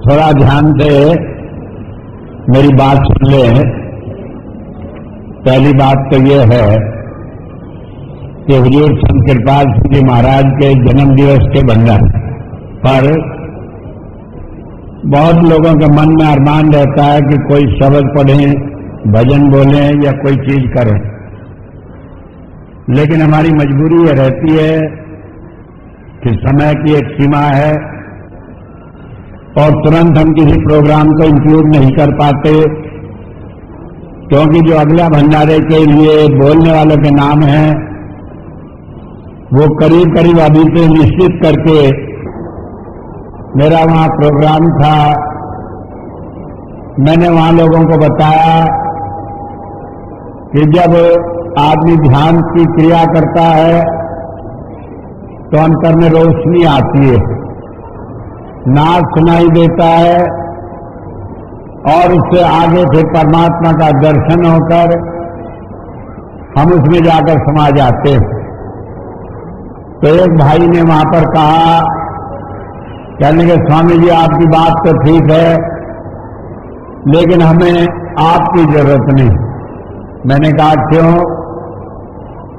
थोड़ा ध्यान से मेरी बात सुन लें। पहली बात तो यह है कि हुजूर संत कृपाल सिंह जी महाराज के जन्म दिवस के बंधन पर बहुत लोगों के मन में अरमान रहता है कि कोई शब्द पढ़ें, भजन बोलें या कोई चीज करें, लेकिन हमारी मजबूरी यह रहती है कि समय की एक सीमा है और तुरंत हम किसी प्रोग्राम को इंक्लूड नहीं कर पाते, क्योंकि जो अगला भंडारे के लिए बोलने वालों के नाम हैं वो करीब करीब अभी से निश्चित करके मेरा वहां प्रोग्राम था। मैंने वहां लोगों को बताया कि जब आदमी ध्यान की क्रिया करता है तो अंतर में रोशनी आती है, नाद सुनाई देता है और उससे आगे फिर परमात्मा का दर्शन होकर हम उसमें जाकर समा जाते हैं। तो एक भाई ने वहां पर कहा, कहने के स्वामी जी आपकी बात तो ठीक है लेकिन हमें आपकी जरूरत नहीं। मैंने कहा क्यों?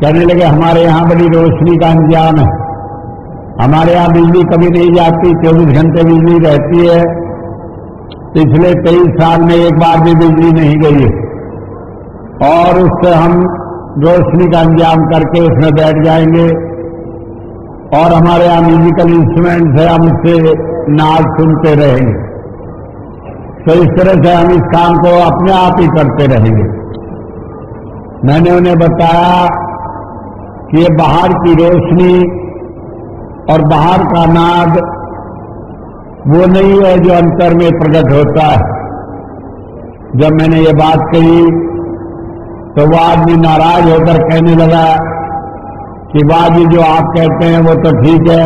कहने लगे हमारे यहां बड़ी रोशनी का इंतजाम है, हमारे यहां बिजली कभी नहीं जाती, 24 घंटे बिजली रहती है। पिछले 23 साल में एक बार भी बिजली नहीं गई है और उससे हम रोशनी का इंतजाम करके उसमें बैठ जाएंगे और हमारे यहाँ म्यूजिकल इंस्ट्रूमेंट है, हम उससे नाद सुनते रहेंगे। तो इस तरह से हम इस काम को अपने आप ही करते रहेंगे। मैंने उन्हें बताया कि ये बाहर की रोशनी और बाहर का नाद वो नहीं है जो अंतर में प्रकट होता है। जब मैंने ये बात कही तो वो आदमी नाराज होकर कहने लगा कि बाजी जो आप कहते हैं वो तो ठीक है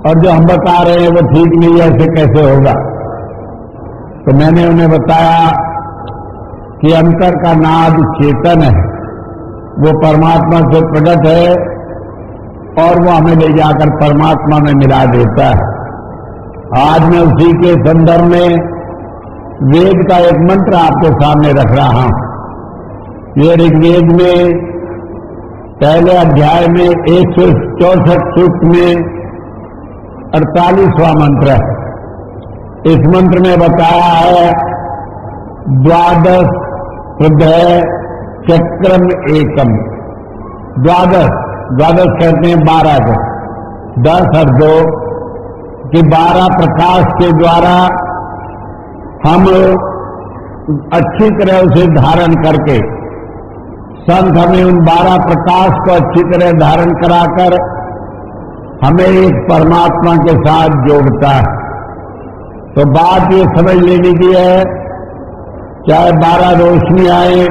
और जो हम बता रहे हैं वो ठीक नहीं है, ऐसे कैसे होगा? तो मैंने उन्हें बताया कि अंतर का नाद चेतन है, वो परमात्मा से प्रकट है और वो हमें ले जाकर परमात्मा में मिला देता है। आज मैं उसी के संदर्भ में वेद का एक मंत्र आपके सामने रख रहा हूं। ये ऋग्वेद में पहले अध्याय में 164 सूक्त में 48वां मंत्र है। इस मंत्र में बताया है द्वादश हृदय चक्रम एकम। द्वादश कहते हैं 12 को, 10 और 2 कि 12 प्रकाश के द्वारा हम अच्छी तरह उसे धारण करके, संत हमें उन 12 प्रकाश को अच्छी तरह धारण कराकर हमें एक परमात्मा के साथ जोड़ता है। तो बात ये समझ लेने की है, चाहे 12 रोशनी आए,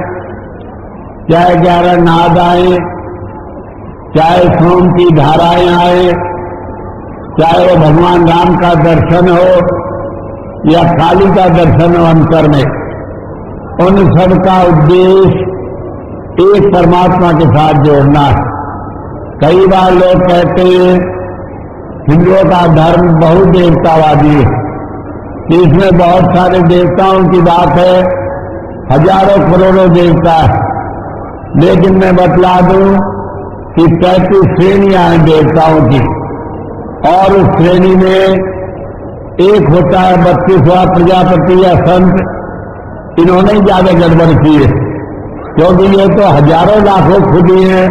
चाहे 11 नाद आए, चाहे सोम की धाराएं आए, चाहे वो भगवान राम का दर्शन हो या काली का दर्शन हो अंतर में, उन सब का उद्देश्य एक परमात्मा के साथ जोड़ना है। कई बार लोग कहते हैं हिंदुओं का धर्म बहुदेवतावादी है कि इसमें बहुत सारे देवताओं की बात है, हजारों करोड़ों देवता है, लेकिन मैं बतला दूं कि 33 श्रेणियां हैं देवताओं की और उस श्रेणी में एक होता है 32वां प्रजापति या संत। इन्होंने ही ज्यादा गड़बड़ की है, क्योंकि ये तो हजारों लाखों खुदी हैं।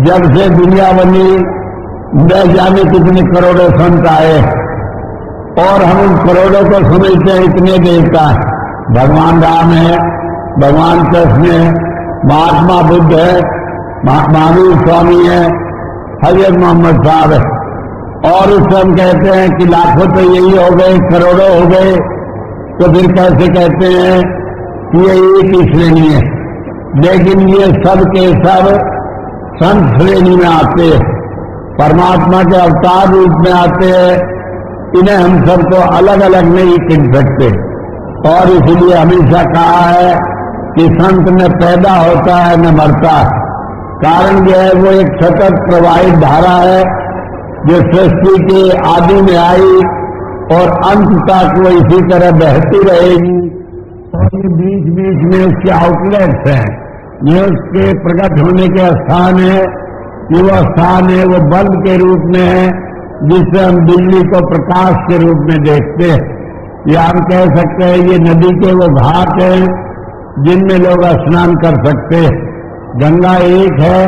जब से दुनिया बनी न जाने कितने करोड़ों संत आए और हम उन करोड़ों को समझते हैं इतने देवता हैं। भगवान राम है, भगवान कृष्ण है, महात्मा बुद्ध है, महावीर स्वामी है, हजरत मोहम्मद साहब है, और उससे हम कहते हैं कि लाखों तो यही हो गए, करोड़ों हो गए। तो फिर कैसे कहते हैं कि ये एक ही श्रेणी है? लेकिन ये सब के सब संत श्रेणी में आते हैं, परमात्मा के अवतार रूप में आते हैं। इन्हें हम सबको अलग अलग नहीं गिन सकते और इसलिए हमेशा कहा है कि संत न पैदा होता है न मरता है। कारण यह है वो एक सतत प्रवाहित धारा है जो सृष्टि के आदि में आई और अंत तक वो इसी तरह बहती रहेगी। और ये बीच बीच में उसके आउटलेट्स हैं, ये उसके प्रकट होने के स्थान है। ये वो स्थान है, वो बल्ब के रूप में है, जिससे हम बिजली को प्रकाश के रूप में देखते हैं। या हम कह सकते हैं ये नदी के वो घाट हैं जिनमें लोग स्नान कर सकते हैं। गंगा एक है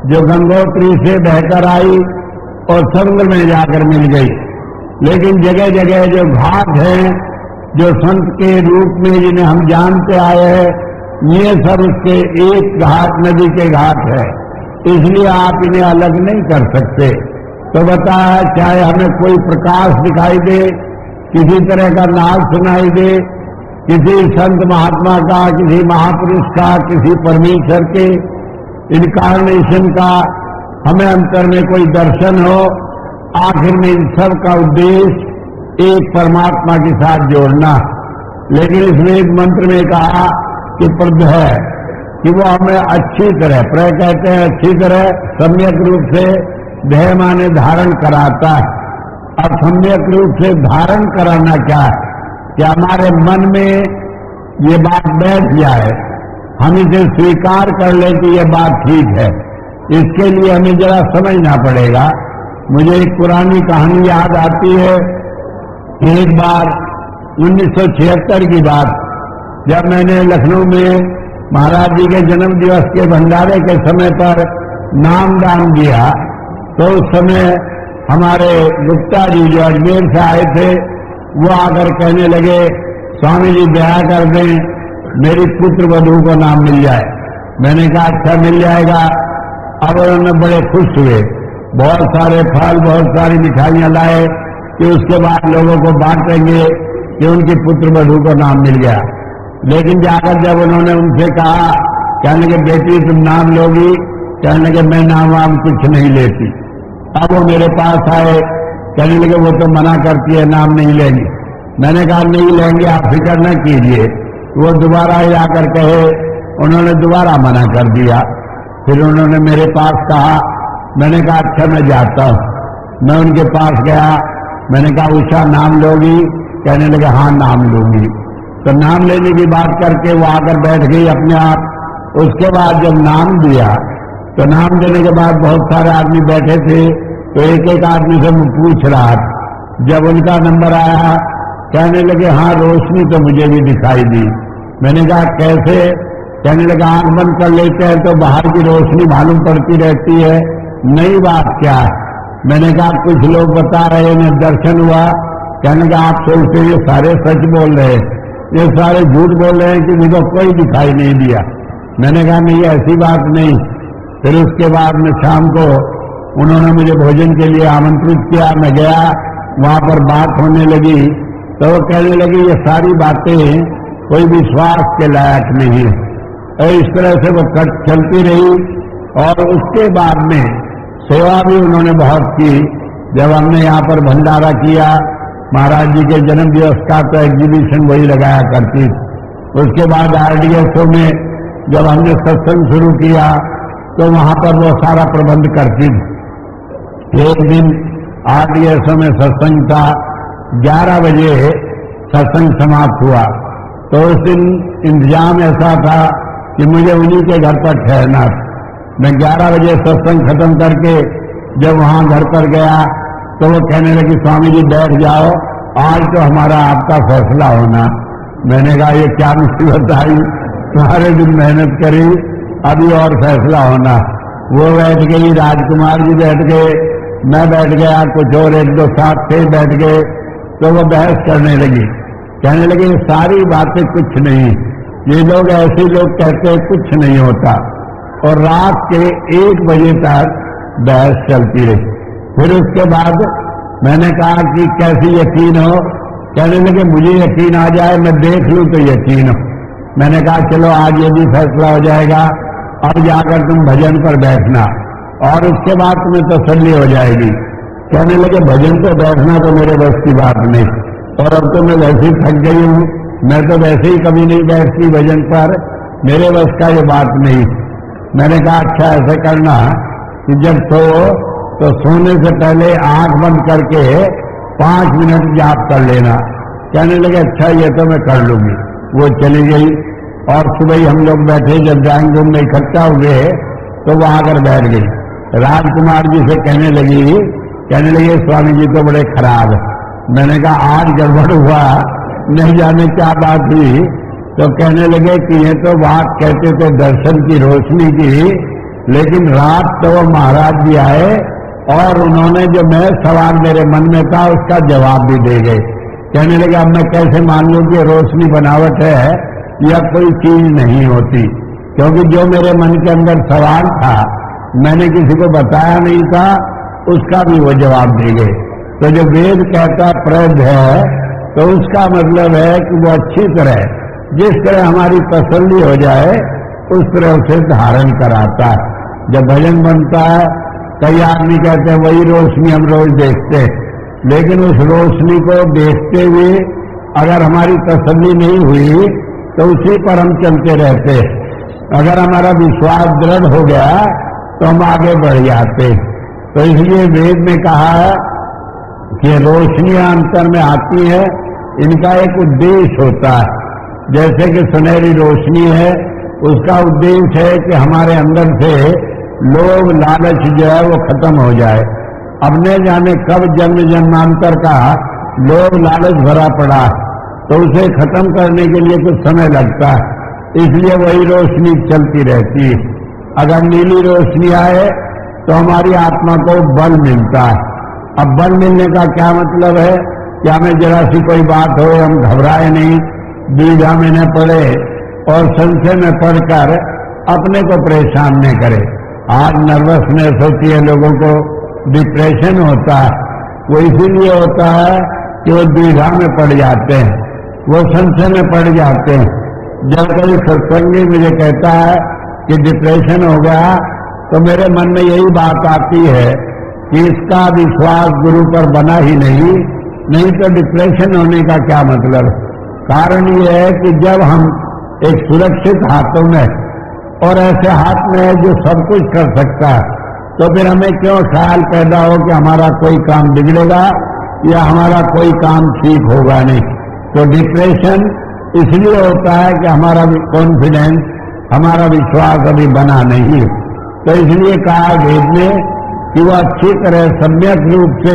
जो गंगोत्री से बहकर आई और समुद्र में जाकर मिल गई, लेकिन जगह जगह जो घाट हैं, जो संत के रूप में जिन्हें हम जानते आए हैं, ये सब उसके एक घाट, नदी के घाट है, इसलिए आप इन्हें अलग नहीं कर सकते। तो बताया, चाहे हमें कोई प्रकाश दिखाई दे, किसी तरह का नाद सुनाई दे, किसी संत महात्मा का, किसी महापुरुष का, किसी परमेश्वर के इनकार्नेशन का हमें अंतर में कोई दर्शन हो, आखिर में इन सब का उद्देश्य एक परमात्मा के साथ जोड़ना। लेकिन इसमें एक मंत्र में कहा कि प्रद है कि वो हमें अच्छी तरह, प्रय कहते हैं अच्छी तरह, सम्यक रूप से, ध्यय माने धारण कराता है। अब सम्यक रूप से धारण कराना क्या है कि हमारे मन में ये बात बैठ जाए, हम इसे स्वीकार कर लें कि ये बात ठीक है। इसके लिए हमें जरा समझना पड़ेगा। मुझे एक पुरानी कहानी याद आती है। एक बार 1976 की बात, जब मैंने लखनऊ में महाराज जी के जन्म दिवस के भंडारे के समय पर नामदान दिया, तो उस समय हमारे गुप्ता जी जो अजमेर से आए थे, वो आकर कहने लगे, स्वामी जी दया कर दें, मेरी पुत्र वधू को नाम मिल जाए। मैंने कहा अच्छा मिल जाएगा। अब उन्होंने बड़े खुश हुए, बहुत सारे फल, बहुत सारी मिठाइयां लाए कि उसके बाद लोगों को बांटेंगे कि उनकी पुत्र वधू को नाम मिल गया। लेकिन जाकर जब उन्होंने उनसे कहा, कहने के बेटी तुम नाम लोगी, कहने के मैं नाम वाम कुछ नहीं लेती। अब वो मेरे पास आए, कहने लगे वो तो मना करती है, नाम नहीं लेंगे। मैंने कहा नहीं लेंगे, आप फिक्र न कीजिए। वो दोबारा ही आकर कहे, उन्होंने दोबारा मना कर दिया। फिर उन्होंने मेरे पास कहा, मैंने कहा अच्छा मैं जाता हूं। मैं उनके पास गया, मैंने कहा उषा नाम लोगी, कहने लगे हाँ नाम लूंगी। तो नाम लेने की बात करके वो आकर बैठ गई अपने आप। उसके बाद जब नाम दिया, तो नाम देने के बाद बहुत सारे आदमी बैठे थे, तो एक एक आदमी से मैं पूछ रहा था। जब उनका नंबर आया, कहने लगे हाँ रोशनी तो मुझे भी दिखाई दी। मैंने कहा कैसे? कहने लगा आंख बंद कर लेते हैं तो बाहर की रोशनी मालूम पड़ती रहती है, नई बात क्या है? मैंने कहा कुछ लोग बता रहे हैं उन्हें दर्शन हुआ। कहने लगा आप सोचते ये सारे सच बोल रहे हैं, ये सारे झूठ बोल रहे हैं कि मुझे कोई दिखाई नहीं दिया। मैंने कहा नहीं ऐसी बात नहीं। फिर उसके बाद में शाम को उन्होंने मुझे भोजन के लिए आमंत्रित किया, मैं गया, वहां पर बात होने लगी। तो वो कहने लगी ये सारी बातें कोई विश्वास के लायक नहीं है। और इस तरह से वो चलती रही। और उसके बाद में सेवा भी उन्होंने बहुत की। जब हमने यहाँ पर भंडारा किया महाराज जी के जन्म दिवस का, तो एग्जीबिशन वही लगाया करती थी। उसके बाद RDSO में जब हमने सत्संग शुरू किया, तो वहां पर वो सारा प्रबंध करती थी। एक दिन RDSO में सत्संग था, 11 बजे सत्संग समाप्त हुआ। तो उस दिन इंतजाम ऐसा था कि मुझे उन्हीं के घर पर ठहरना था। मैं 11 बजे सत्संग खत्म करके जब वहां घर पर गया, तो वो कहने लगी स्वामी जी बैठ जाओ, आज तो हमारा आपका फैसला होना। मैंने कहा ये क्या मुसीबत आई, सारे दिन मेहनत करी, अभी और फैसला होना। वो बैठ गई, राजकुमार जी बैठ गए, मैं बैठ गया, कुछ और एक दो साथ थे बैठ गए। तो वो बहस करने लगी, कहने लगे ये सारी बातें कुछ नहीं, ये लोग ऐसे लोग कहते हैं कुछ नहीं होता। और रात के 1 बजे तक बहस चलती रही। फिर उसके बाद मैंने कहा कि कैसी यकीन हो? कहने लगे मुझे यकीन आ जाए, मैं देख लूं तो यकीन हो। मैंने कहा चलो आज ये भी फैसला हो जाएगा, अब जाकर तुम भजन पर बैठना और उसके बाद तुम्हें तसल्ली हो जाएगी। कहने लगे भजन पर बैठना तो मेरे बस की बात नहीं, और अब तो मैं वैसे ही थक गई हूं, मैं तो वैसे ही कभी नहीं बैठती भजन पर, मेरे बस का ये बात नहीं। मैंने कहा अच्छा ऐसा करना कि जब तो सोने से पहले आंख बंद करके 5 मिनट जाप कर लेना। कहने लगे अच्छा ये तो मैं कर लूंगी। वो चली गई और सुबह ही हम लोग बैठे, जब ड्राइंग रूम में इकट्ठा हुए तो वो आकर बैठ गई। राजकुमार जी से कहने लगी स्वामी जी तो बड़े खराब है। मैंने कहा आज गड़बड़ हुआ, नहीं जाने क्या बात हुई। तो कहने लगे कि ये तो बात कहते थे दर्शन की रोशनी की, लेकिन रात तो वो महाराज जी आए और उन्होंने जो मैं सवाल मेरे मन में था उसका जवाब भी दे गए। कहने लगे अब मैं कैसे मान लूं कि रोशनी बनावट है या कोई चीज नहीं होती, क्योंकि जो मेरे मन के अंदर सवाल था मैंने किसी को बताया नहीं था, उसका भी वो जवाब दे गए। तो जो वेद कहता प्रद है तो उसका मतलब है कि वो अच्छी तरह, जिस तरह हमारी तसल्ली हो जाए उस तरह उसे धारण कराता है। जब भजन बनता है कई आदमी कहते हैं वही रोशनी हम रोज देखते हैं, लेकिन उस रोशनी को देखते हुए अगर हमारी तसल्ली नहीं हुई तो उसी पर हम चलते रहते। अगर हमारा विश्वास दृढ़ हो गया तो हम आगे बढ़ जाते। तो इसलिए वेद में कहा है कि रोशनियां अंतर में आती है, इनका एक उद्देश्य होता है। जैसे कि सुनहरी रोशनी है, उसका उद्देश्य है कि हमारे अंदर से लोभ लालच जो है वो खत्म हो जाए। अब न जाने कब जन्म जन्मांतर का लोभ लालच भरा पड़ा, तो उसे खत्म करने के लिए कुछ समय लगता है, इसलिए वही रोशनी चलती रहती है। अगर नीली रोशनी आए तो हमारी आत्मा को बल मिलता है। अब बल मिलने का क्या मतलब है कि हमें जरा सी कोई बात हो हम घबराए नहीं, द्विधा में न पड़े और संशय में पड़कर अपने को परेशान न करे। आज नर्वसनेस होती है, लोगों को डिप्रेशन होता है, वो इसीलिए होता है कि वो द्विधा में पड़ जाते हैं, वो संशय में पड़ जाते हैं। जब कोई सत्संगी मुझे कहता है कि डिप्रेशन हो गया तो मेरे मन में यही बात आती है कि इसका विश्वास गुरु पर बना ही नहीं तो डिप्रेशन होने का क्या मतलब। कारण ये है कि जब हम एक सुरक्षित हाथों में और ऐसे हाथ में है जो सब कुछ कर सकता है, तो फिर हमें क्यों ख्याल पैदा हो कि हमारा कोई काम बिगड़ेगा या हमारा कोई काम ठीक होगा नहीं। तो डिप्रेशन इसलिए होता है कि हमारा कॉन्फिडेंस, हमारा विश्वास अभी बना नहीं। तो इसलिए कहा वेद में कि वह अच्छी तरह सम्यक रूप से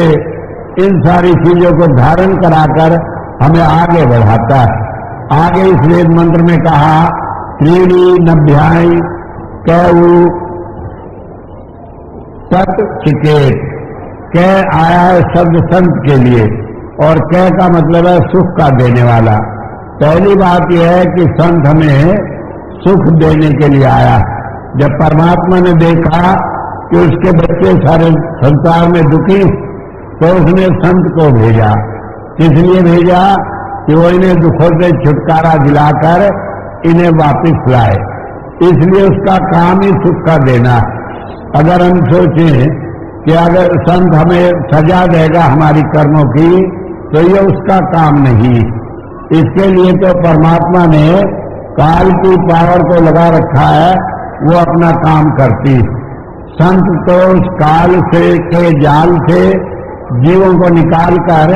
इन सारी चीजों को धारण कराकर हमें आगे बढ़ाता है। आगे इस वेद मंत्र में कहा त्रीणी नभ्याई कैऊ सत चिकेत। कै आया है शब्द संत के लिए और कै का मतलब है सुख का देने वाला। पहली बात यह है कि संत हमें सुख देने के लिए आया। जब परमात्मा ने देखा कि उसके बच्चे सारे संसार में दुखी, तो उसने संत को भेजा। इसलिए भेजा कि वो इन्हें दुखों से छुटकारा दिलाकर इन्हें वापस लाए। इसलिए उसका काम ही सुख का देना। अगर हम सोचें कि अगर संत हमें सजा देगा हमारी कर्मों की, तो ये उसका काम नहीं। इसके लिए तो परमात्मा ने काल की पावर को लगा रखा है, वो अपना काम करती। संत तो उस काल से के जाल से जीवों को निकालकर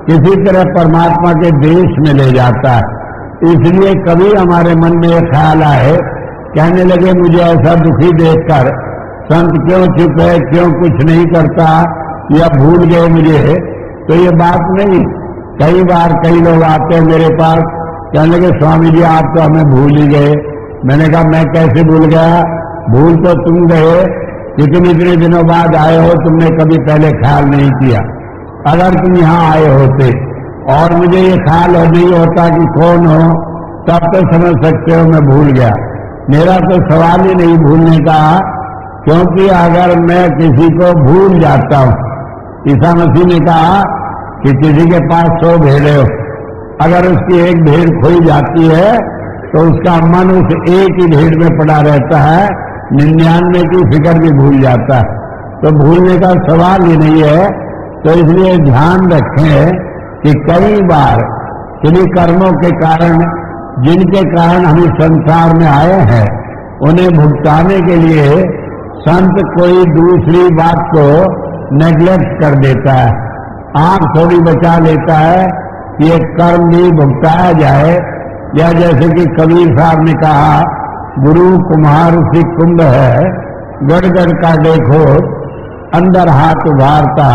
किसी तरह परमात्मा के देश में ले जाता है। इसलिए कभी हमारे मन में यह ख्याल आए, कहने लगे मुझे ऐसा दुखी देखकर संत क्यों चुप है, क्यों कुछ नहीं करता या भूल गए मुझे, तो ये बात नहीं। कई बार कई लोग आते हैं मेरे पास, कहने लगे स्वामी जी आप तो हमें भूल ही गए। मैंने कहा मैं कैसे भूल गया, भूल तो तुम गए कि तुम इतने दिनों बाद आए हो, तुमने कभी पहले ख्याल नहीं किया। अगर तुम यहाँ आए होते और मुझे ये ख्याल नहीं होता कि कौन हो, तब तो समझ सकते हो मैं भूल गया। मेरा तो सवाल ही नहीं भूलने का, क्योंकि अगर मैं किसी को भूल जाता हूँ, ईसा मसीह ने कहा कि किसी के पास 100 भेड़ें हो, अगर उसकी एक भेड़ खोई जाती है तो उसका मन उस एक ही भेड़ में पड़ा रहता है, 99 की फिक्र भी भूल जाता है। तो भूलने का सवाल ही नहीं है। तो इसलिए ध्यान रखें कि कई बार किन्हीं कर्मों के कारण, जिनके कारण हम इस संसार में आए हैं, उन्हें भुगताने के लिए संत कोई दूसरी बात को नेग्लेक्ट कर देता है। आंख थोड़ी बचा लेता है कि एक कर्म भी भुगताया जाए। या जैसे कि कबीर साहब ने कहा, गुरु कुम्हार सी कुंभ है, गड़गड़ का देखो अंदर हाथ उभारता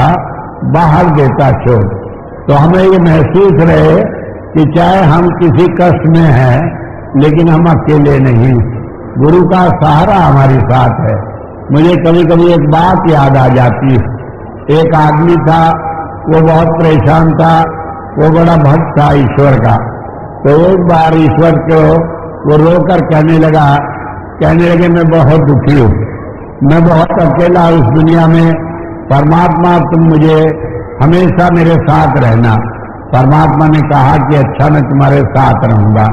बाहर देता छोड़। तो हमें ये महसूस रहे कि चाहे हम किसी कष्ट में हैं लेकिन हम अकेले नहीं, गुरु का सहारा हमारे साथ है। मुझे कभी कभी एक बात याद आ जाती है। एक आदमी था, वो बहुत परेशान था, वो बड़ा भक्त था ईश्वर का। तो एक बार ईश्वर को वो रोकर कहने लगे मैं बहुत दुखी हूँ, मैं बहुत अकेला उस दुनिया में, परमात्मा तुम मुझे हमेशा मेरे साथ रहना। परमात्मा ने कहा कि अच्छा मैं तुम्हारे साथ रहूंगा।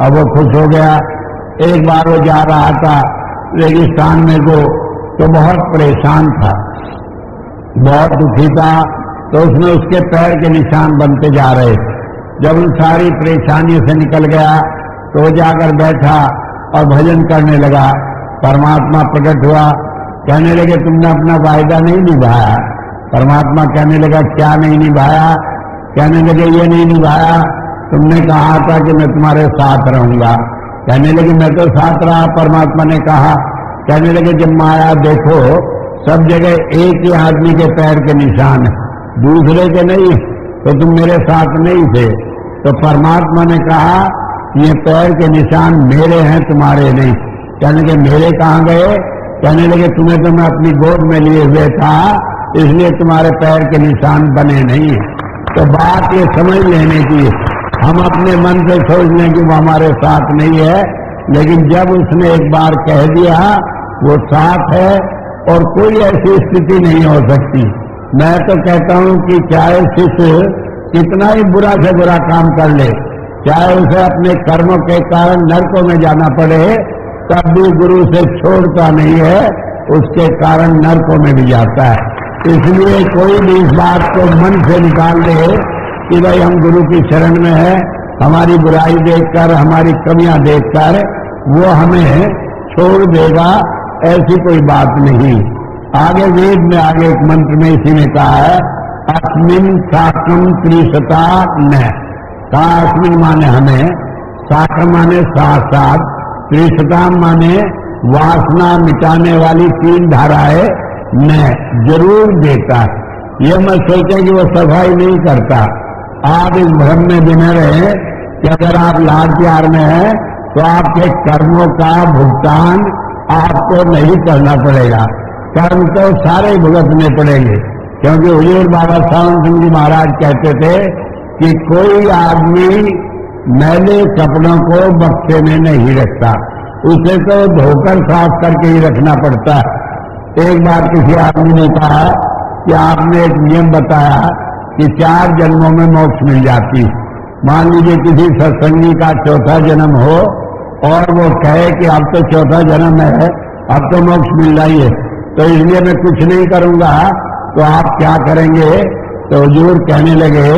अब वो खुश हो गया। एक बार वो जा रहा था रेगिस्तान में को, तो बहुत परेशान था, बहुत दुखी था। तो उसमें उसके पैर के निशान बनते जा रहे थे। जब उन सारी परेशानियों से निकल गया तो वो जाकर बैठा और भजन करने लगा। परमात्मा प्रकट हुआ, कहने लगे तुमने अपना वायदा नहीं निभाया। परमात्मा कहने लगा क्या नहीं निभाया? कहने लगे ये नहीं निभाया, तुमने कहा था कि मैं तुम्हारे साथ रहूंगा। कहने लगे मैं तो साथ रहा, परमात्मा ने कहा। कहने लगे जब माया देखो सब जगह एक ही आदमी के पैर के निशान है, दूसरे के नहीं, तो तुम मेरे साथ नहीं थे। तो परमात्मा ने कहा ये पैर के निशान मेरे हैं, तुम्हारे नहीं। कहने लगे मेरे कहाँ गए? कहने लगे तुम्हें तो मैं अपनी गोद में लिए हुए था, इसलिए तुम्हारे पैर के निशान बने नहीं। तो बात ये समझ लेने की, हम अपने मन से सोच लें कि वो हमारे साथ नहीं है, लेकिन जब उसने एक बार कह दिया वो साथ है और कोई ऐसी स्थिति नहीं हो सकती। मैं तो कहता हूं कि चाहे शिष्य कितना ही बुरा से बुरा काम कर ले, चाहे उसे अपने कर्मों के कारण नरकों में जाना पड़े, तब भी गुरु से छोड़ता नहीं है, उसके कारण नरकों में भी जाता है। इसलिए कोई भी इस बात को मन से निकाल दे कि भाई हम गुरु की शरण में है, हमारी बुराई देखकर, हमारी कमियां देखकर वो हमें छोड़ देगा, ऐसी कोई बात नहीं। आगे वेद में आगे एक मंत्र में इसी ने कहा है अस्मिन साकम त्रिशता न। कहा अस्मिन माने हमें, साकम माने साथ साथ, त्रिशता माने वासना मिटाने वाली 3 धाराएं न जरूर देता है। ये मत सोचें कि वो सफाई नहीं करता। आप इस भ्रम में बिना रहे कि अगर आप लाड प्यार में हैं तो आपके कर्मों का भुगतान आपको नहीं करना पड़ेगा, कर्म तो सारे भुगतने पड़ेंगे। क्योंकि हुजूर बाबा सावन सिंह जी महाराज कहते थे कि कोई आदमी मैले कपड़ों को बक्से में नहीं रखता, उसे तो धोकर साफ करके ही रखना पड़ता है। एक बार किसी आदमी ने कहा कि आपने एक नियम बताया कि 4 जन्मों में मोक्ष मिल जाती। मान लीजिए किसी सत्संगी का 4था जन्म हो और वो कहे कि अब तो 4था जन्म है, अब तो मोक्ष मिल रही है, तो इसलिए मैं कुछ नहीं करूंगा, तो आप क्या करेंगे? तो हुजूर कहने लगे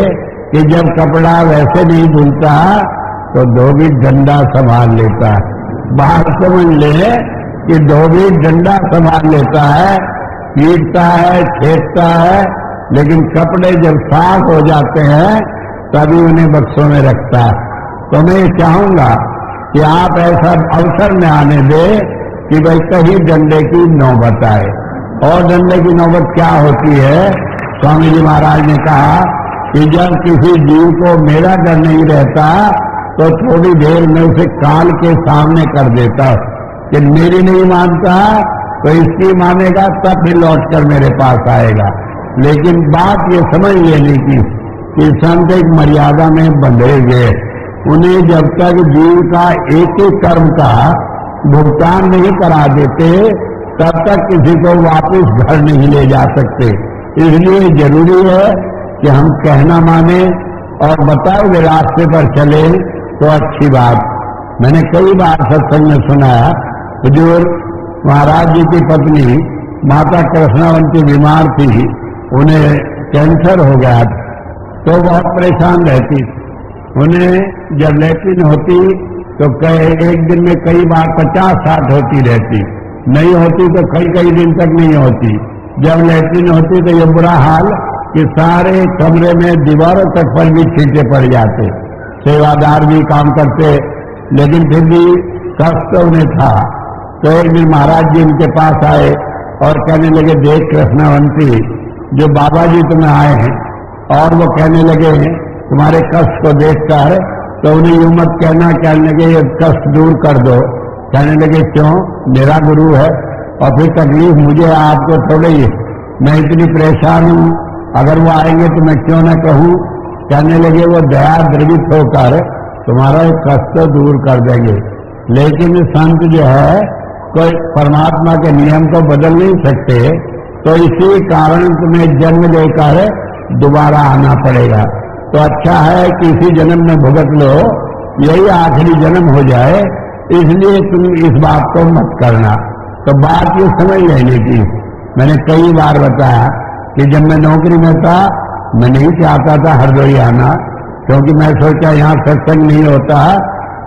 कि जब कपड़ा वैसे नहीं धुलता तो धोबी डंडा संभाल लेता है। बात समझ ले कि धोबी डंडा संभाल लेता है, पीटता है, छेदता है, लेकिन कपड़े जब साफ हो जाते हैं तभी उन्हें बक्सों में रखता है। तो मैं चाहूंगा कि आप ऐसा अवसर में आने दे कि भाई कहीं डंडे की नौबत आए। और डंडे की नौबत क्या होती है? स्वामी जी महाराज ने कहा कि जब किसी जीव को मेरा डर नहीं रहता तो थोड़ी देर में उसे काल के सामने कर देता कि मेरी नहीं मानता तो इसकी मानेगा, तब भी लौटकर मेरे पास आएगा। लेकिन बात ये समझ लेने की कि संत एक मर्यादा में बंधे गए, उन्हें जब तक जीव का एक एक कर्म का भुगतान नहीं करा देते तब तक किसी को वापस घर नहीं ले जा सकते। इसलिए जरूरी है कि हम कहना माने और बताए हुए रास्ते पर चले तो अच्छी बात। मैंने कई बार सत्संग में सुना, हुजूर महाराज जी की पत्नी माता कृष्णावंती बीमार थी, उन्हें कैंसर हो गया था, तो बहुत परेशान रहती। उन्हें जब लैट्रिन होती तो एक दिन में कई बार 50-60 होती रहती, नहीं होती तो कई दिन तक नहीं होती। जब लैट्रिन होती तो ये बुरा हाल कि सारे कमरे में दीवारों तक पर भी छींटे पड़ जाते, सेवादार भी काम करते, लेकिन फिर भी कष्ट उन्हें था। तो एक दिन महाराज जी उनके पास आए और कहने लगे, देख कृष्णवंती, जो बाबा जी तुम्हें आए हैं और वो कहने लगे तुम्हारे कष्ट को देखकर, तो उन्हें यूं मत कहना, कहने लगे ये कष्ट दूर कर दो। कहने लगे क्यों, मेरा गुरु है और फिर तकलीफ मुझे, आपको थोड़े ही, मैं इतनी परेशान हूं, अगर वो आएंगे तो मैं क्यों ना कहूं। कहने लगे वो दया द्रवित होकर तुम्हारा कष्ट दूर कर देंगे, लेकिन संत जो है कोई परमात्मा के नियम को बदल नहीं सकते, तो इसी कारण तुम्हें जन्म लेकर दोबारा आना पड़ेगा। तो अच्छा है कि इसी जन्म में भुगत लो, यही आखिरी जन्म हो जाए, इसलिए तुम इस बात को मत करना। तो बात ये समझ लेने की, मैंने कई बार बताया कि जब मैं नौकरी में था मैं नहीं चाहता था हरदोई आना, क्योंकि मैं सोचा यहाँ सत्संग नहीं होता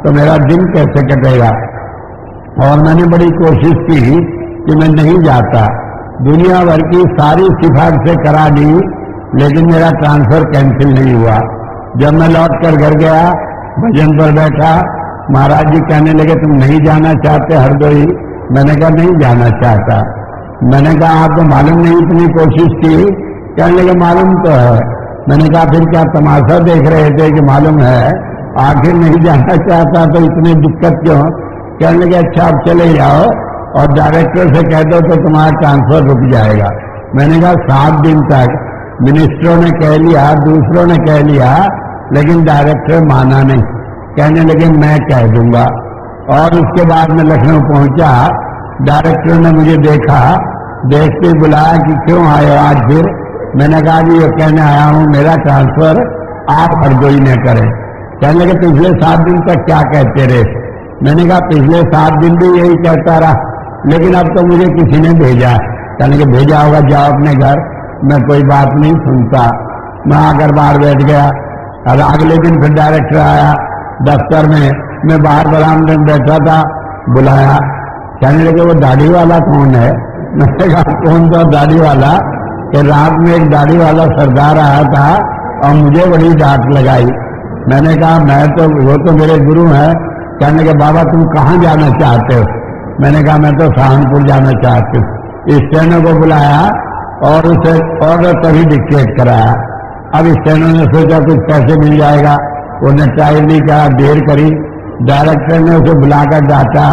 तो मेरा दिन कैसे कटेगा, और मैंने बड़ी कोशिश की कि मैं नहीं जाता। दुनिया भर की सारी सिफारिशें करा दी, लेकिन मेरा ट्रांसफर कैंसिल नहीं हुआ। जब मैं लौट कर घर गया, भजन पर बैठा, महाराज जी कहने लगे तुम नहीं जाना चाहते हरदोई? मैंने कहा नहीं जाना चाहता। मैंने कहा आपको मालूम नहीं इतनी कोशिश की? कहने लगे मालूम तो है। मैंने कहा फिर क्या तमाशा देख रहे थे कि मालूम है, आखिर नहीं जाना चाहता तो इतनी दिक्कत क्यों? कहने लगे अच्छा आप चले जाओ और डायरेक्टर से कह दो तो तुम्हारा ट्रांसफर रुक जाएगा। मैंने कहा 7 दिन तक मिनिस्टरों ने कह लिया, दूसरों ने कह लिया, लेकिन डायरेक्टर माना नहीं। कहने लगे मैं कह दूंगा। और उसके बाद मैं लखनऊ पहुंचा, डायरेक्टर ने मुझे देखा, देखते बुलाया कि क्यों आए हो आज फिर? मैंने कहा कि ये कहने आया हूं मेरा ट्रांसफर आप हरदोई न करें। कहने लगे पिछले 7 दिन तक क्या कहते रहे? मैंने कहा पिछले 7 दिन भी यही कहता रहा, लेकिन अब तो मुझे किसी ने भेजा। कहने के भेजा होगा, जाओ अपने घर, मैं कोई बात नहीं सुनता। मैं आकर बाहर बैठ गया। और अगले दिन फिर डायरेक्टर आया दफ्तर में, मैं बाहर बरामदे में बैठा था, बुलाया। कहने लगे वो दाढ़ी वाला कौन है? मैंने कहा कौन था दाढ़ी वाला? कि रात में एक दाढ़ी वाला सरदार आया था और मुझे बड़ी डांट लगाई। मैंने कहा मैं तो, वो तो मेरे गुरु हैं। कहने के बाबा तुम कहाँ जाना चाहते हो? मैंने कहा मैं तो सहारनपुर जाना चाहती हूँ। स्टेनो को बुलाया और उसे ऑर्डर तभी डिक्टेट कराया। अब स्टेनो ने सोचा कुछ पैसे मिल जाएगा, उन्हें टाइम नहीं कहा, देर करी। डायरेक्टर ने उसे बुलाकर डांटा।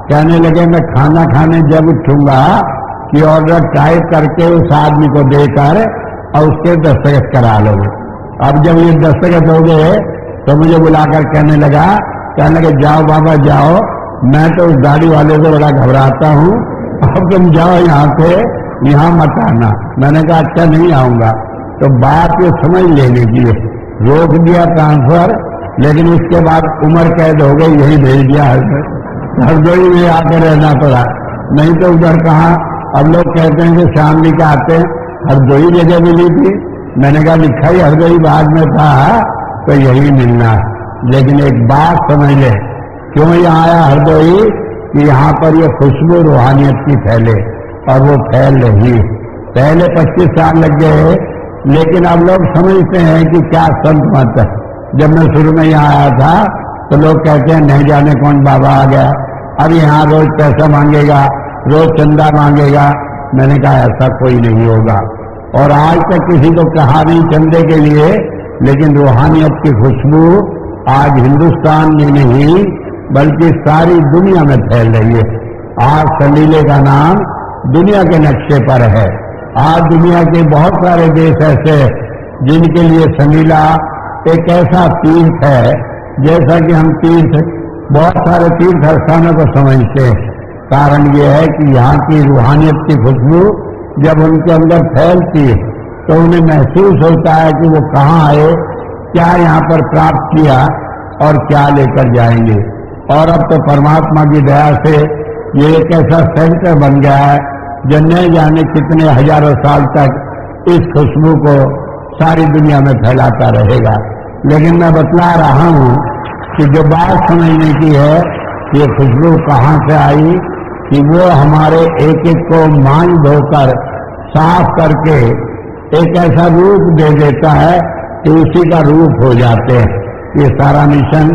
कहने लगे मैं खाना खाने जब उठूंगा कि ऑर्डर टाइप करके उस आदमी को देकर और उसके दस्तखत करा लोगे। अब जब ये दस्तखत हो गए तो मुझे बुलाकर कहने लगा, कहने लगे जाओ बाबा जाओ, मैं तो उस दाढ़ी वाले को बड़ा घबराता हूँ, अब तुम जाओ यहाँ से, यहाँ मत आना। मैंने कहा अच्छा नहीं आऊंगा। तो बात ये समझ लेने की है, रोक दिया ट्रांसफर, लेकिन उसके बाद उम्र कैद हो गई, यही भेज दिया हरदोई में आकर रहना पड़ा, नहीं तो उधर कहाँ। अब लोग कहते हैं कि शामली का आते हैं, हरदोई जगह मिली थी। मैंने कहा लिखा ही हरदोई बाद में था, तो यही मिलना है। लेकिन एक बात समझ ले, क्यों यहाँ आया हरदोई? कि यहाँ पर ये खुशबू रूहानियत की फैले, और वो फैल रही। पहले 25 साल लग गए, लेकिन अब लोग समझते हैं कि क्या संत मत है। जब मैं शुरू में यहाँ आया था तो लोग कहते हैं नहीं जाने कौन बाबा आ गया, अब यहाँ रोज पैसा मांगेगा, रोज चंदा मांगेगा। मैंने कहा ऐसा कोई नहीं होगा, और आज तक किसी को कहा नहीं चंदे के लिए, लेकिन रूहानियत की खुशबू आज हिंदुस्तान में नहीं बल्कि सारी दुनिया में फैल रही है। आज संडीले का नाम दुनिया के नक्शे पर है। आज दुनिया के बहुत सारे देश ऐसे जिनके लिए संडीला एक ऐसा तीर्थ है, जैसा कि हम तीर्थ, बहुत सारे तीर्थ स्थानों को समझते हैं। कारण ये है कि यहाँ की रूहानियत की खुशबू जब उनके अंदर फैलती है तो उन्हें महसूस होता है कि वो कहाँ आए, क्या यहाँ पर प्राप्त किया और क्या लेकर जाएंगे। और अब तो परमात्मा की दया से ये एक ऐसा सेंटर बन गया है जो न जाने कितने हजारों साल तक इस खुशबू को सारी दुनिया में फैलाता रहेगा। लेकिन मैं बतला रहा हूँ कि जो बात समझने की है, ये खुशबू कहाँ से आई, कि वो हमारे एक एक को मान धोकर साफ करके एक ऐसा रूप दे देता है कि उसी का रूप हो जाते हैं। ये सारा मिशन,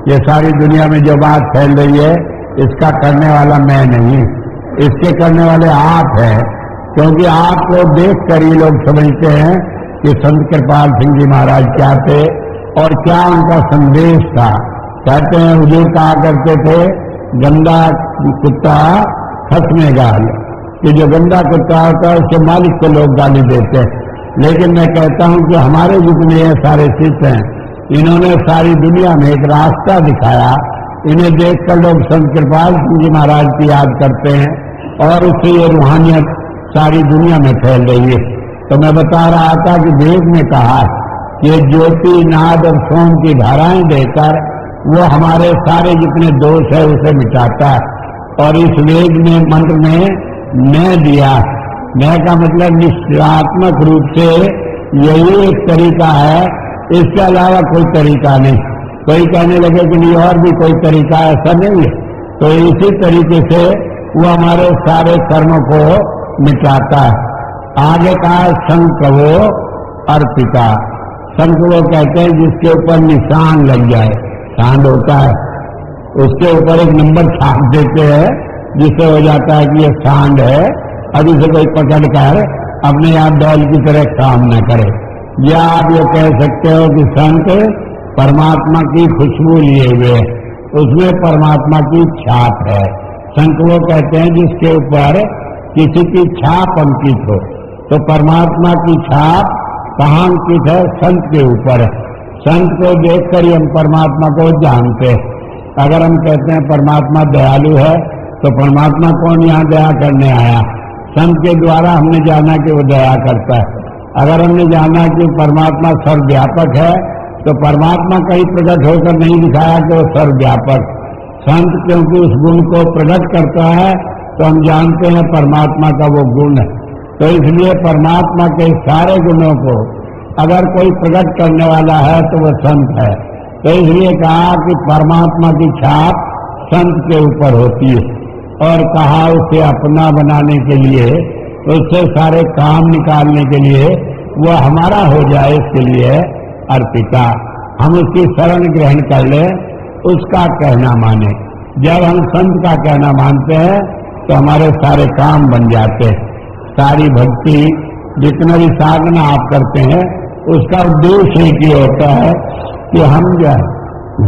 ये सारी दुनिया में जो बात फैल रही है, इसका करने वाला मैं नहीं, इसके करने वाले आप हैं। क्योंकि आपको देख कर ही लोग समझते हैं कि संत कृपाल सिंह जी महाराज क्या थे और क्या उनका संदेश था। कहते हैं हुजूर कहा करते थे, गंदा कुत्ता खस में गाल, कि जो गंदा कुत्ता होता है उसके मालिक को लोग गाली देते हैं। लेकिन मैं कहता हूं कि हमारे जितने ये सारे शिष्य हैं, इन्होंने सारी दुनिया में एक रास्ता दिखाया। इन्हें देखकर लोग संत कृपाल सिंह जी महाराज की याद करते हैं और उससे ये रूहानियत सारी दुनिया में फैल रही है। तो मैं बता रहा था कि वेद में कहा कि ज्योति, नाद और सोम की धाराएं देकर वो हमारे सारे जितने दोष है उसे मिटाता है। और इस वेद में मंत्र में मैं दिया, मैं का मतलब निश्चयात्मक रूप से यही एक तरीका है, इसके अलावा कोई तरीका नहीं। कोई कहने लगे कि नहीं और भी कोई तरीका, ऐसा नहीं है। तो इसी तरीके से वो हमारे सारे कर्मों को मिटाता है। आगे कहा संकवो अर्पिता। संक वो कहते हैं जिसके ऊपर निशान लग जाए, सांड होता है, उसके ऊपर एक नंबर छाप देते हैं जिससे हो जाता है कि ये सांड है, अब इसे कोई पकड़ कर अपने आप बैल की तरह काम न करे। या आप ये कह सकते हो कि संत परमात्मा की खुशबू लिए हुए, उसमें परमात्मा की छाप है। संत वो कहते हैं जिसके ऊपर किसी की छाप अंकित हो। तो परमात्मा की छाप कहाँ अंकित है? संत के ऊपर है। संत को देखकर ही हम परमात्मा को जानते हैं। अगर हम कहते हैं परमात्मा दयालु है, तो परमात्मा कौन यहाँ दया करने आया? संत के द्वारा हमने जाना कि वो दया करता है। अगर हमने जाना कि परमात्मा सर्वव्यापक है, तो परमात्मा कहीं प्रकट होकर नहीं दिखाया कि वो सर्वव्यापक। संत क्योंकि उस गुण को प्रकट करता है, तो हम जानते हैं परमात्मा का वो गुण है। तो इसलिए परमात्मा के सारे गुणों को अगर कोई प्रकट करने वाला है तो वो संत है। तो इसलिए कहा कि परमात्मा की छाप संत के ऊपर होती है। और कहा उसे अपना बनाने के लिए, उससे सारे काम निकालने के लिए, वो हमारा हो जाए, इसके लिए अर्पिता। हम उसकी शरण ग्रहण कर ले, उसका कहना माने। जब हम संत का कहना मानते हैं तो हमारे सारे काम बन जाते हैं। सारी भक्ति जितना भी साधना आप करते हैं, उसका उद्देश्य एक ही होता है कि हम जो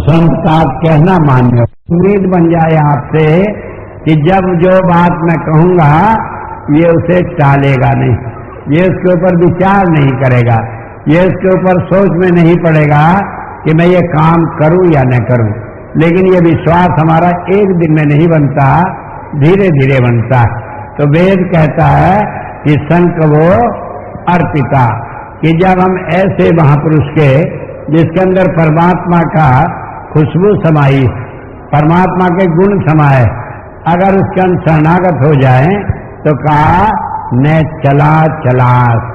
संत का कहना माने। उम्मीद बन जाए आपसे कि जब जो बात मैं कहूंगा ये उसे टालेगा नहीं, ये उसके ऊपर विचार नहीं करेगा, ये उसके ऊपर सोच में नहीं पड़ेगा कि मैं ये काम करूं या न करूं। लेकिन ये विश्वास हमारा एक दिन में नहीं बनता, धीरे धीरे बनता है। तो वेद कहता है कि संकवो अर्पिता, कि जब हम ऐसे महापुरुष के जिसके अंदर परमात्मा का खुशबू समाई, परमात्मा के गुण समाये, अगर उसके अंदर शरणागत हो जाए तो कहा न चला चलास,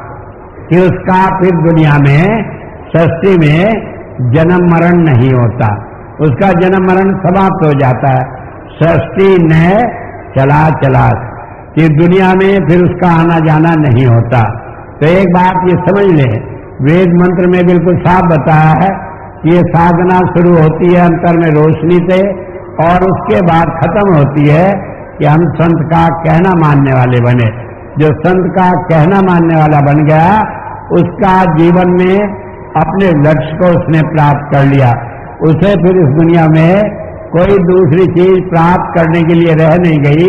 कि उसका फिर दुनिया में सृष्टि में जन्म मरण नहीं होता, उसका जन्म मरण समाप्त हो जाता है। सृष्टि न चला चलास, कि दुनिया में फिर उसका आना जाना नहीं होता। तो एक बात ये समझ ले, वेद मंत्र में बिल्कुल साफ बताया है कि ये साधना शुरू होती है अंतर में रोशनी से, और उसके बाद खत्म होती है कि हम संत का कहना मानने वाले बने। जो संत का कहना मानने वाला बन गया, उसका जीवन में अपने लक्ष्य को उसने प्राप्त कर लिया। उसे फिर इस दुनिया में कोई दूसरी चीज प्राप्त करने के लिए रह नहीं गई,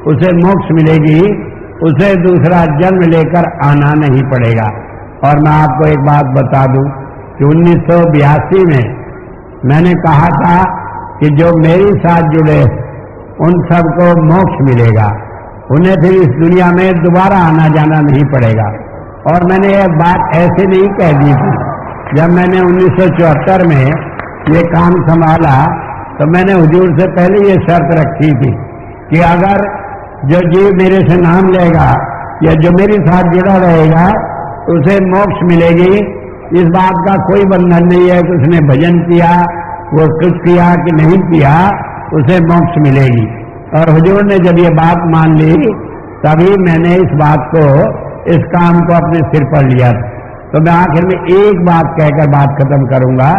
उसे मोक्ष मिलेगी, उसे दूसरा जन्म लेकर आना नहीं पड़ेगा। और मैं आपको एक बात बता दूं कि 1982 में मैंने कहा था कि जो मेरे साथ जुड़े उन सबको मोक्ष मिलेगा, उन्हें फिर इस दुनिया में दोबारा आना जाना नहीं पड़ेगा। और मैंने ये बात ऐसे नहीं कह दी थी। जब मैंने 1974 में ये काम संभाला तो मैंने हुजूर से पहले ये शर्त रखी थी कि अगर जो जीव मेरे से नाम लेगा या जो मेरे साथ जुड़ा रहेगा उसे मोक्ष मिलेगी। इस बात का कोई बंधन नहीं है कि उसने भजन किया, वो कुछ किया कि नहीं किया, उसे मोक्ष मिलेगी। और हुजूर ने जब ये बात मान ली, तभी मैंने इस बात को इस काम को अपने सिर पर लिया। तो मैं आखिर में एक बात कहकर बात खत्म करूंगा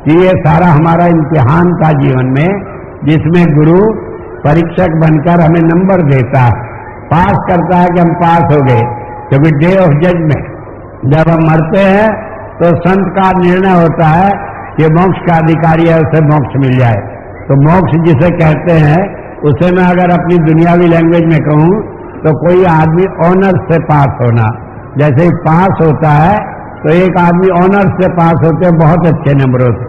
कि ये सारा हमारा इम्तिहान था जीवन में, जिसमें गुरु परीक्षक बनकर हमें नंबर देता है, पास करता है कि हम पास हो गए। क्योंकि डे ऑफ जजमेंट जब हम मरते हैं तो संत का निर्णय होता है कि मोक्ष का अधिकारी है, उसे मोक्ष मिल जाए। तो मोक्ष जिसे कहते हैं उसे मैं अगर अपनी दुनियावी लैंग्वेज में कहूं तो कोई आदमी ऑनर्स से पास होना। जैसे ही पास होता है तो एक आदमी ऑनर्स से पास होते हैं बहुत अच्छे नंबरों से।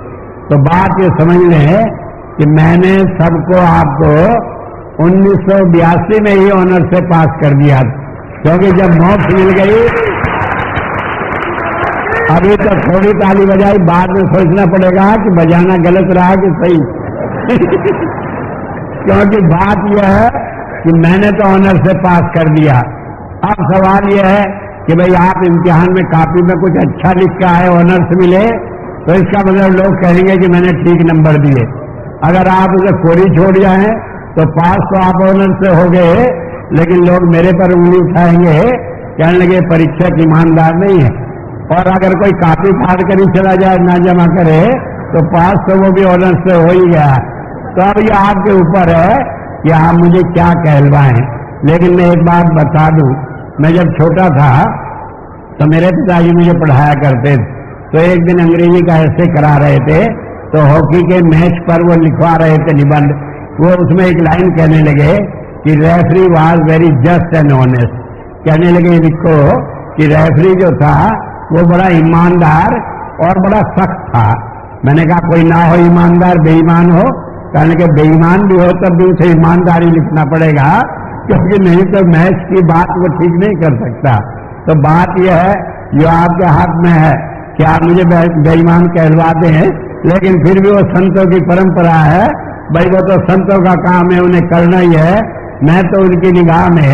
तो बात ये समझ लें कि मैंने सबको आपको 1982 में ही ऑनर्स से पास कर दिया, क्योंकि जब मोक्ष मिल गई अभी तो थोड़ी ताली बजाई, बाद में सोचना पड़ेगा कि बजाना गलत रहा कि सही। क्योंकि बात यह है कि मैंने तो ऑनर से पास कर दिया। अब सवाल यह है कि भाई आप इम्तिहान में कापी में कुछ अच्छा लिख के आए, ऑनर्स मिले, तो इसका मतलब लोग कहेंगे कि मैंने ठीक नंबर दिए। अगर आप उसे कोरी छोड़ जाए तो पास तो आप ऑनर से हो गए, लेकिन लोग मेरे पर उंगली उठाएंगे, कहने लगे परीक्षक ईमानदार नहीं है। और अगर कोई कापी फाड़ कर ही चला जाए, ना जमा करे, तो पास तो वो भी ऑनर्स से हो ही गया। तो अब ये आपके ऊपर है कि आप मुझे क्या कहलवाएं। लेकिन मैं एक बात बता दूं, मैं जब छोटा था तो मेरे पिताजी मुझे पढ़ाया करते थे। तो एक दिन अंग्रेजी का ऐसे करा रहे थे, तो हॉकी के मैच पर वो लिखवा रहे थे निबंध। वो उसमें एक लाइन कहने लगे कि referee was very just and honest. कहने लगे लिखो कि रेफरी जो था वो बड़ा ईमानदार और बड़ा सख्त था। मैंने कहा कोई ना हो ईमानदार, बेईमान हो। कहने के बेईमान भी हो तब भी उसे ईमानदारी लिखना पड़ेगा, क्योंकि नहीं तो मैच की बात वो ठीक नहीं कर सकता। तो बात यह है जो आपके हाथ में है कि आप मुझे बेईमान कहलवाते हैं, लेकिन फिर भी वो संतों की परंपरा है। भाई वो तो संतों का काम है, उन्हें करना ही है। मैं तो उनकी निगाह में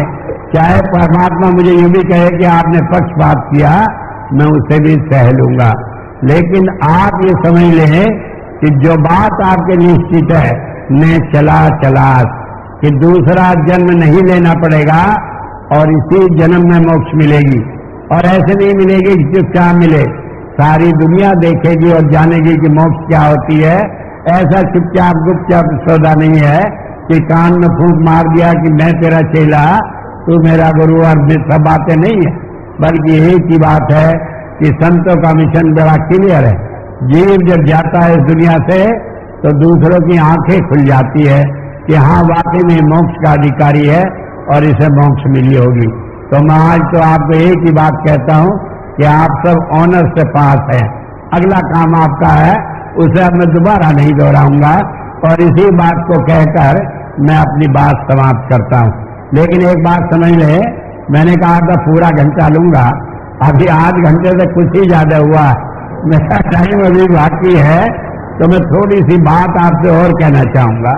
चाहे परमात्मा मुझे यूं भी कहे कि आपने पक्षपात किया, मैं उसे भी सह लूंगा। लेकिन आप ये समझ लें कि जो बात आपके निश्चित है, मैं चला कि दूसरा जन्म नहीं लेना पड़ेगा और इसी जन्म में मोक्ष मिलेगी। और ऐसे नहीं मिलेगी कि चुपचाप मिले, सारी दुनिया देखेगी और जानेगी कि मोक्ष क्या होती है। ऐसा चुपचाप गुपचाप सौदा नहीं है कि कान में फूंक मार दिया कि मैं तेरा चेला, तू मेरा गुरु, और सब बातें नहीं है। बल्कि एक ही बात है कि संतों का मिशन बड़ा क्लियर है। जीव जब जाता है इस दुनिया से तो दूसरों की आंखें खुल जाती है कि हाँ वाकई में मोक्ष का अधिकारी है और इसे मोक्ष मिली होगी। तो मैं आज तो आपको एक ही बात कहता हूँ कि आप सब ऑनर से पास हैं। अगला काम आपका है, उसे अब मैं दोबारा नहीं दोहराऊंगा। और इसी बात को कहकर मैं अपनी बात समाप्त करता हूँ। लेकिन एक बात समझ ले, मैंने कहा था पूरा घंटा लूंगा, अभी आध घंटे से कुछ ही ज्यादा हुआ, मेरा टाइम अभी बाकी है। तो मैं थोड़ी सी बात आपसे और कहना चाहूंगा।